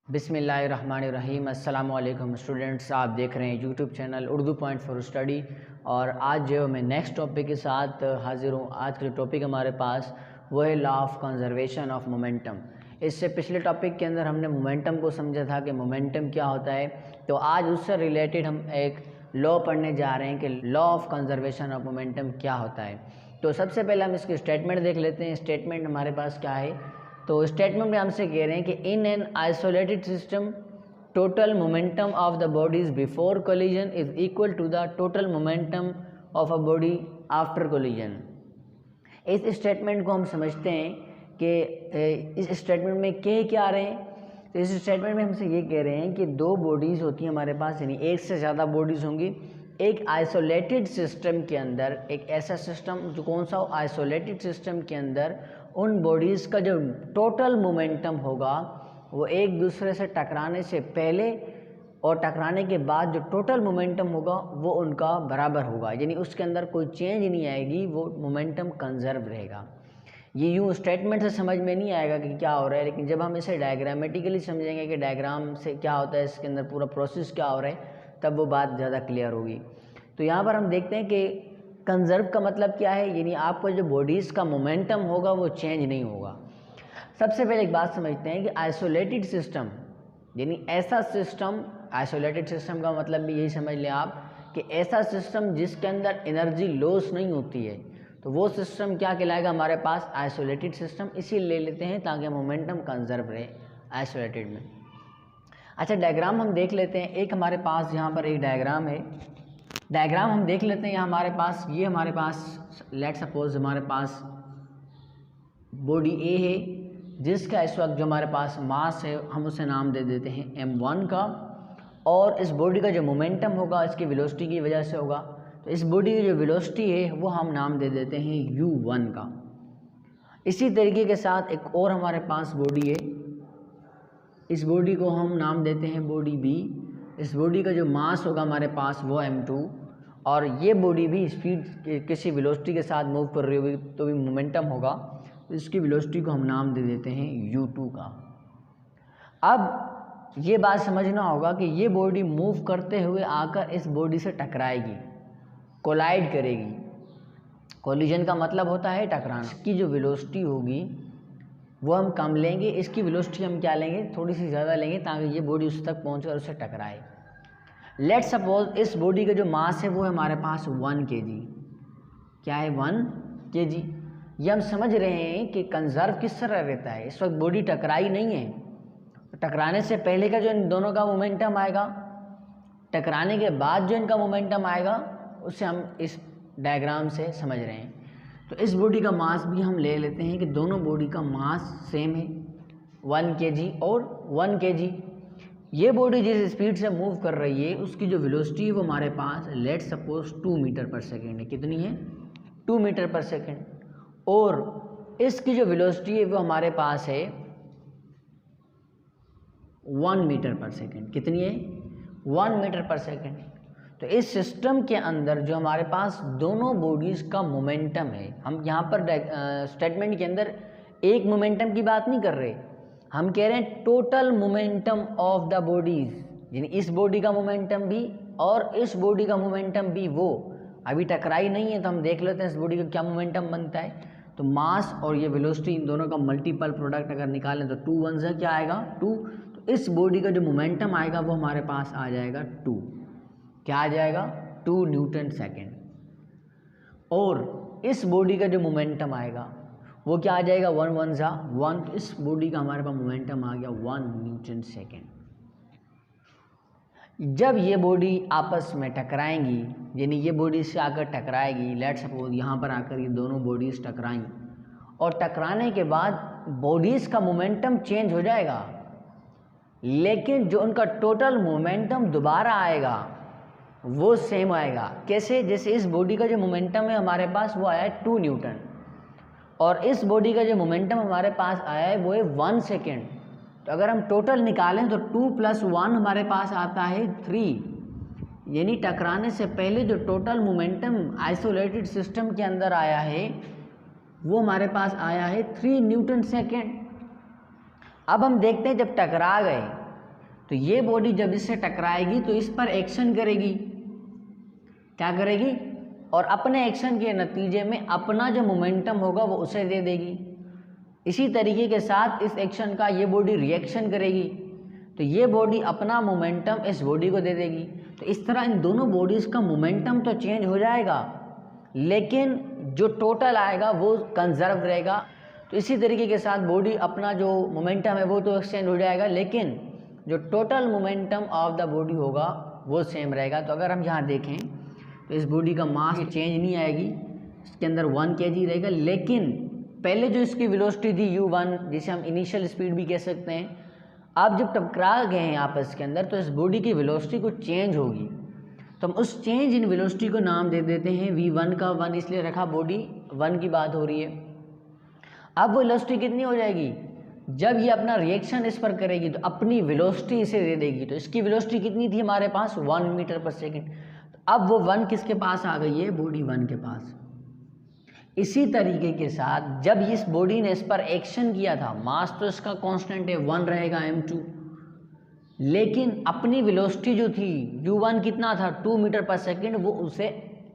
बिस्मिल्लाहिर्रहमानिर्रहीम। अस्सलाम वालेकुम स्टूडेंट्स, आप देख रहे हैं YouTube channel Urdu point for study. और आज जो मैं नेक्स्ट टॉपिक के साथ हाजिर हूँ। आज का टॉपिक हमारे पास वो है law of conservation of momentum. इससे पिछले टॉपिक के अंदर हमने मोमेंटम को समझा था कि मोमेंटम क्या होता है, तो आज उससे रिलेटेड हम एक लॉ पढ़ने जा रहे हैं कि law of conservation of momentum क्या होता है। तो सबसे पहले हम इसकी स्टेटमेंट देख लेते हैं। स्टेटमेंट हमारे पास क्या है, तो स्टेटमेंट में हमसे कह रहे हैं कि in an isolated system total momentum of the bodies before collision is equal to the total momentum of a body after collision. इस स्टेटमेंट को हम समझते हैं कि इस स्टेटमेंट में कह क्या रहे हैं। तो इस स्टेटमेंट में हमसे ये कह रहे हैं कि दो बॉडीज़ होती हैं हमारे पास, यानी एक से ज़्यादा बॉडीज़ होंगी एक आइसोलेटेड सिस्टम के अंदर। एक ऐसा सिस्टम जो कौन सा हो, आइसोलेटेड सिस्टम के अंदर उन बॉडीज़ का जो टोटल मोमेंटम होगा वो एक दूसरे से टकराने से पहले और टकराने के बाद जो टोटल मोमेंटम होगा वो उनका बराबर होगा, यानी उसके अंदर कोई चेंज नहीं आएगी, वो मोमेंटम कंजर्व रहेगा। ये यूँ स्टेटमेंट से समझ में नहीं आएगा कि क्या हो रहा है, लेकिन जब हम इसे डायग्रामेटिकली समझेंगे कि डायग्राम से क्या होता है, इसके अंदर पूरा प्रोसेस क्या हो रहा है, तब वो बात ज़्यादा क्लियर होगी। तो यहाँ पर हम देखते हैं कि कंजर्व का मतलब क्या है, यानी आपको जो बॉडीज़ का मोमेंटम होगा वो चेंज नहीं होगा। सबसे पहले एक बात समझते हैं कि आइसोलेटेड सिस्टम यानी ऐसा सिस्टम, आइसोलेटेड सिस्टम का मतलब भी यही समझ लें आप कि ऐसा सिस्टम जिसके अंदर एनर्जी लॉस नहीं होती है, तो वो सिस्टम क्या कहलाएगा हमारे पास, आइसोलेटेड सिस्टम। इसी ले लेते हैं ताकि मोमेंटम कंजर्व रहे आइसोलेटेड में। अच्छा, डायग्राम हम देख लेते हैं। एक हमारे पास यहाँ पर एक डायग्राम है, डायग्राम हम देख लेते हैं। यहाँ हमारे पास ये हमारे पास लेट सपोज हमारे पास बॉडी ए है जिसका इस वक्त जो हमारे पास मास है हम उसे नाम दे देते हैं m1 का, और इस बॉडी का जो मोमेंटम होगा इसकी वेलोसिटी की वजह से होगा, तो इस बॉडी की जो वेलोसिटी है वो हम नाम दे देते हैं u1 का। इसी तरीके के साथ एक और हमारे पास बॉडी है, इस बॉडी को हम नाम देते हैं बॉडी बी। इस बॉडी का जो मास होगा हमारे पास वो m2, और ये बॉडी भी स्पीड किसी वेलोसिटी के साथ मूव कर रही होगी तो भी मोमेंटम होगा, तो इसकी वेलोसिटी को हम नाम दे देते हैं u2 का। अब ये बात समझना होगा कि ये बॉडी मूव करते हुए आकर इस बॉडी से टकराएगी, कोलाइड करेगी। कोलिजन का मतलब होता है टकराना। इसकी जो वेलोसिटी होगी वो हम कम लेंगे, इसकी वेलोसिटी हम क्या लेंगे, थोड़ी सी ज़्यादा लेंगे ताकि ये बॉडी उस तक पहुँचे और उससे टकराए। लेट सपोज इस बॉडी का जो मास है वो है हमारे पास 1 kg। क्या है, 1 kg। ये हम समझ रहे हैं कि कंजर्व किस तरह रहता है। इस वक्त बॉडी टकराई नहीं है, तो टकराने से पहले का जो इन दोनों का मोमेंटम आएगा, टकराने के बाद जो इनका मोमेंटम आएगा, उससे हम इस डायग्राम से समझ रहे हैं। तो इस बॉडी का मास भी हम ले लेते हैं कि दोनों बॉडी का मास सेम है 1 kg और 1 kg। ये बॉडी जिस स्पीड से मूव कर रही है उसकी जो वेलोसिटी है वो हमारे पास लेट सपोज 2 मीटर पर सेकेंड है। कितनी है, 2 मीटर पर सेकेंड। और इसकी जो वेलोसिटी है वो हमारे पास है 1 मीटर पर सेकेंड। कितनी है, 1 मीटर पर सेकेंड। तो इस सिस्टम के अंदर जो हमारे पास दोनों बॉडीज़ का मोमेंटम है, हम यहाँ पर स्टेटमेंट के अंदर एक मोमेंटम की बात नहीं कर रहे, हम कह रहे हैं total momentum of the bodies, यानी इस बॉडी का मोमेंटम भी और इस बॉडी का मोमेंटम भी। वो अभी टकराई नहीं है तो हम देख लेते हैं इस बॉडी का क्या मोमेंटम बनता है। तो मास और ये वेलोसिटी, इन दोनों का मल्टीपल प्रोडक्ट अगर निकालें तो 2 1 से क्या आएगा, 2। तो इस बॉडी का जो मोमेंटम आएगा वो हमारे पास आ जाएगा 2। क्या आ जाएगा, 2 न्यूटन सेकेंड। और इस बॉडी का जो मोमेंटम आएगा वो क्या आ जाएगा, 1 1 जा 1। तो इस बॉडी का हमारे पास मोमेंटम आ गया 1 न्यूटन सेकेंड। जब ये बॉडी आपस में टकराएंगी, यानी ये बॉडी से आकर टकराएगी, लेट सपोज यहाँ पर आकर ये दोनों बॉडीज़ टकराएं, और टकराने के बाद बॉडीज़ का मोमेंटम चेंज हो जाएगा, लेकिन जो उनका टोटल मोमेंटम दोबारा आएगा वो सेम आएगा। कैसे, जैसे इस बॉडी का जो मोमेंटम है हमारे पास वो आया है 2 न्यूटन, और इस बॉडी का जो मोमेंटम हमारे पास आया है वो है 1 सेकेंड। तो अगर हम टोटल निकालें तो 2 + 1 हमारे पास आता है 3, यानी टकराने से पहले जो टोटल मोमेंटम आइसोलेटेड सिस्टम के अंदर आया है वो हमारे पास आया है 3 न्यूटन सेकेंड। अब हम देखते हैं जब टकरा गए तो ये बॉडी जब इससे टकराएगी तो इस पर एक्शन करेगी, क्या करेगी, और अपने एक्शन के नतीजे में अपना जो मोमेंटम होगा वो उसे दे देगी। इसी तरीके के साथ इस एक्शन का ये बॉडी रिएक्शन करेगी, तो ये बॉडी अपना मोमेंटम इस बॉडी को दे देगी। तो इस तरह इन दोनों बॉडीज़ का मोमेंटम तो चेंज हो जाएगा, लेकिन जो टोटल आएगा वो कंजर्व रहेगा। तो इसी तरीके के साथ बॉडी अपना जो मोमेंटम है वो तो एक्सचेंज हो जाएगा, लेकिन जो total momentum of the body होगा वो सेम रहेगा। तो अगर हम यहाँ देखें तो इस बॉडी का मास चेंज नहीं आएगी, इसके अंदर 1 kg रहेगा, लेकिन पहले जो इसकी वेलोसिटी थी u1, जिसे हम इनिशियल स्पीड भी कह सकते हैं, अब जब टकरा गए हैं आपस के अंदर तो इस बॉडी की वेलोसिटी कुछ चेंज होगी। तो हम उस चेंज इन वेलोसिटी को नाम दे देते हैं v1 का 1 इसलिए रखा, बॉडी 1 की बात हो रही है। अब वेलोसिटी कितनी हो जाएगी, जब ये अपना रिएक्शन इस पर करेगी तो अपनी वेलोसिटी इसे दे देगी। तो इसकी वेलोसिटी कितनी थी हमारे पास, 1 मीटर पर सेकेंड। अब वो 1 किसके पास आ गई है, बॉडी 1 के पास। इसी तरीके के साथ जब इस बॉडी ने इस पर एक्शन किया था, मास तो इसका कांस्टेंट है 1 रहेगा m2, लेकिन अपनी वेलोसिटी जो थी u1 कितना था 2 मीटर पर सेकेंड, वो उसे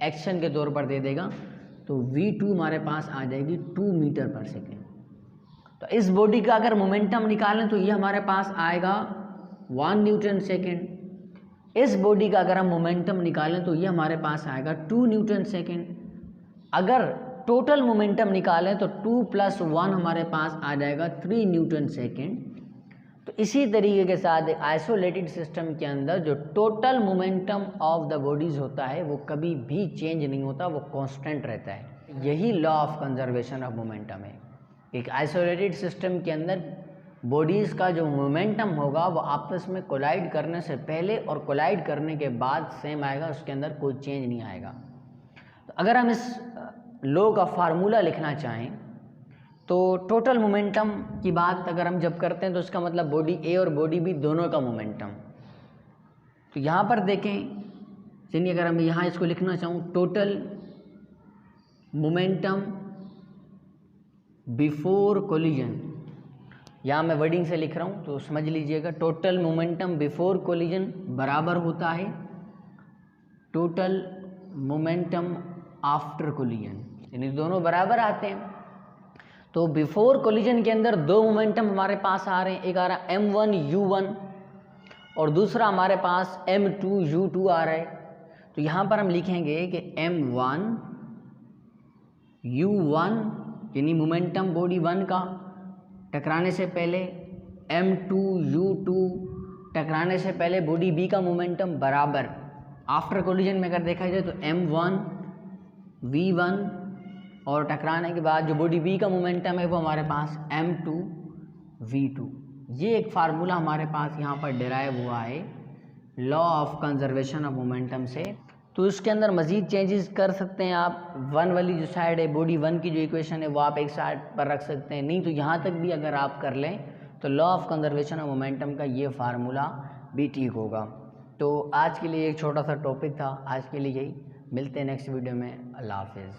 एक्शन के तौर पर दे देगा। तो v2 हमारे पास आ जाएगी 2 मीटर पर सेकेंड। तो इस बॉडी का अगर मोमेंटम निकालें तो ये हमारे पास आएगा 1 न्यूटन सेकेंड। इस बॉडी का अगर हम मोमेंटम निकालें तो ये हमारे पास आएगा 2 न्यूटन सेकेंड। अगर टोटल मोमेंटम निकालें तो 2 + 1 हमारे पास आ जाएगा 3 न्यूटन सेकेंड। तो इसी तरीके के साथ एक आइसोलेटेड सिस्टम के अंदर जो total momentum of the bodies होता है वो कभी भी चेंज नहीं होता, वो कांस्टेंट रहता है। यही law of conservation of momentum है। एक आइसोलेटेड सिस्टम के अंदर बॉडीज़ का जो मोमेंटम होगा वो आपस में कोलाइड करने से पहले और कोलाइड करने के बाद सेम आएगा, उसके अंदर कोई चेंज नहीं आएगा। तो अगर हम इस लॉ का फार्मूला लिखना चाहें तो टोटल मोमेंटम की बात अगर हम जब करते हैं तो इसका मतलब बॉडी ए और बॉडी बी दोनों का मोमेंटम। तो यहाँ पर देखें, चलिए अगर हम यहाँ इसको लिखना चाहूँ, टोटल मोमेंटम बिफोर कोलिजन, यहाँ मैं वर्डिंग से लिख रहा हूँ तो समझ लीजिएगा। टोटल मोमेंटम बिफोर कोलिजन बराबर होता है टोटल मोमेंटम आफ्टर कोलिजन, यानी दोनों बराबर आते हैं। तो बिफोर कोलिजन के अंदर 2 मोमेंटम हमारे पास आ रहे हैं, एक आ रहा है m1 u1 और दूसरा हमारे पास m2 u2 आ रहा है। तो यहाँ पर हम लिखेंगे कि m1 u1 यानी मोमेंटम बॉडी 1 का टकराने से पहले, m2 u2 टकराने से पहले बॉडी b का मोमेंटम बराबर। आफ्टर कोलिजन में अगर देखा जाए तो m1 v1 और टकराने के बाद जो बॉडी b का मोमेंटम है वो हमारे पास m2 v2। ये एक फार्मूला हमारे पास यहाँ पर डिराइव हुआ है law of conservation of momentum से। तो इसके अंदर मज़ीद चेंजेस कर सकते हैं आप। 1 वाली जो साइड है, बॉडी 1 की जो इक्वेशन है वो आप एक साइड पर रख सकते हैं, नहीं तो यहाँ तक भी अगर आप कर लें तो law of conservation of momentum का ये फार्मूला भी ठीक होगा। तो आज के लिए एक छोटा सा टॉपिक था, आज के लिए यही। मिलते हैं नेक्स्ट वीडियो में। अल्लाह हाफिज़।